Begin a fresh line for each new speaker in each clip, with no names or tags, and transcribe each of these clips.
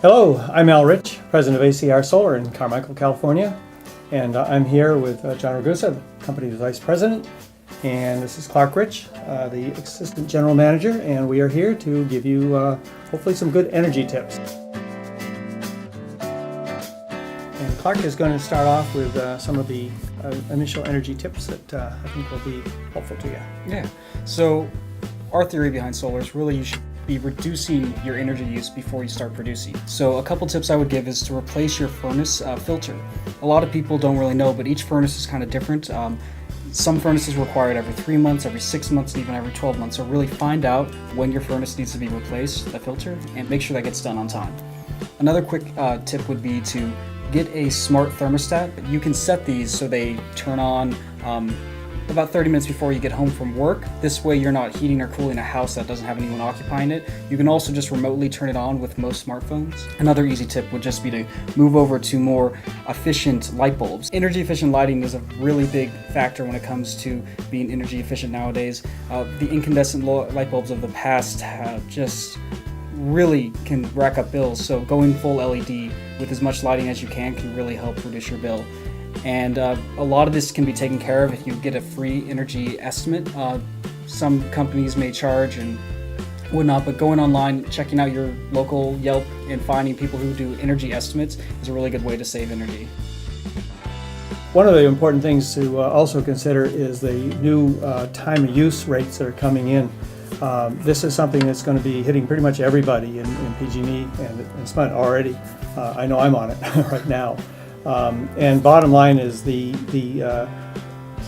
Hello, I'm Al Rich, president of ACR Solar in Carmichael, California, and I'm here with John Ragusa, the company's vice president, and this is Clark Rich, the assistant general manager, and we are here to give you hopefully some good energy tips. And Clark is going to start off with some of the initial energy tips that I think will be helpful to you.
Yeah, so our theory behind solar is really you should be reducing your energy use before you start producing. So a couple tips I would give is to replace your furnace filter. A lot of people don't really know, but each furnace is kind of different. Some furnaces require it every 3 months, every 6 months, and even every 12 months. So really find out when your furnace needs to be replaced, the filter, and make sure that gets done on time. Another quick tip would be to get a smart thermostat. You can set these so they turn on about 30 minutes before you get home from work. This way you're not heating or cooling a house that doesn't have anyone occupying it. You can also just remotely turn it on with most smartphones. Another easy tip would just be to move over to more efficient light bulbs. Energy efficient lighting is a really big factor when it comes to being energy efficient nowadays. The incandescent light bulbs of the past just really can rack up bills, so going full LED with as much lighting as you can really help reduce your bill. And a lot of this can be taken care of if you get a free energy estimate. Some companies may charge and whatnot, but going online, checking out your local Yelp and finding people who do energy estimates is a really good way to save energy.
One of the important things to also consider is the new time of use rates that are coming in. This is something that's going to be hitting pretty much everybody in PG&E and SMUD already. I know I'm on it right now. And bottom line is the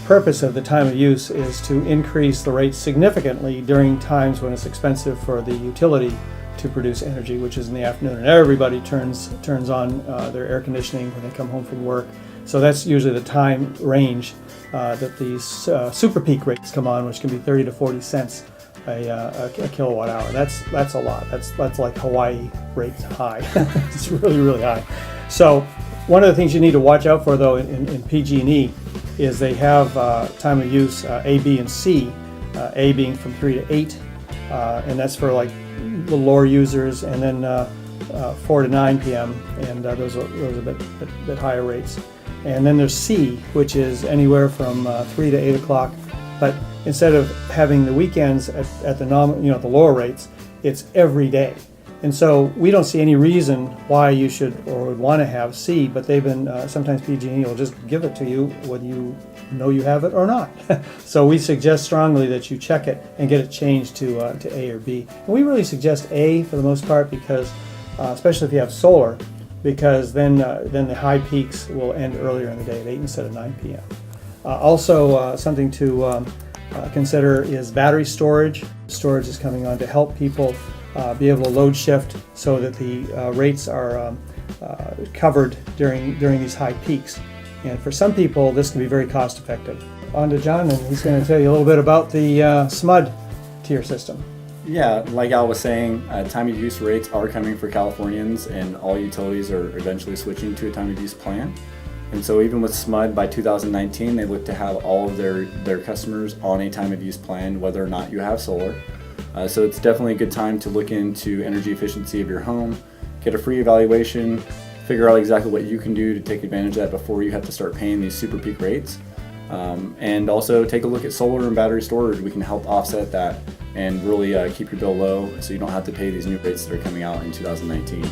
purpose of the time of use is to increase the rates significantly during times when it's expensive for the utility to produce energy, which is in the afternoon. And everybody turns on their air conditioning when they come home from work. So that's usually the time range that these super peak rates come on, which can be 30 to 40 cents a kilowatt hour. That's a lot. That's like Hawaii rates high. It's really, really high. So one of the things you need to watch out for, though, in PG&E is they have time of use A, B, and C. A being from 3 to 8, and that's for like the lower users, and then 4 to 9 p.m. and those are a bit higher rates. And then there's C, which is anywhere from 3 to 8 o'clock. But instead of having the weekends at the the lower rates, it's every day. And so we don't see any reason why you should or would want to have C, but they've been, sometimes PG&E will just give it to you whether you know you have it or not. So we suggest strongly that you check it and get it changed to A or B. And we really suggest A for the most part because, especially if you have solar, because then the high peaks will end earlier in the day at 8 instead of 9 p.m. Also, something to consider is battery storage. Storage is coming on to help people be able to load shift so that the rates are covered during these high peaks. And for some people, this can be very cost effective. On to John, and he's going to tell you a little bit about the SMUD tier system.
Yeah, like Al was saying, time of use rates are coming for Californians, and all utilities are eventually switching to a time of use plan. And so even with SMUD, by 2019, they look to have all of their customers on a time of use plan, whether or not you have solar. So it's definitely a good time to look into energy efficiency of your home, get a free evaluation, figure out exactly what you can do to take advantage of that before you have to start paying these super peak rates. And also take a look at solar and battery storage. We can help offset that and really keep your bill low so you don't have to pay these new rates that are coming out in 2019.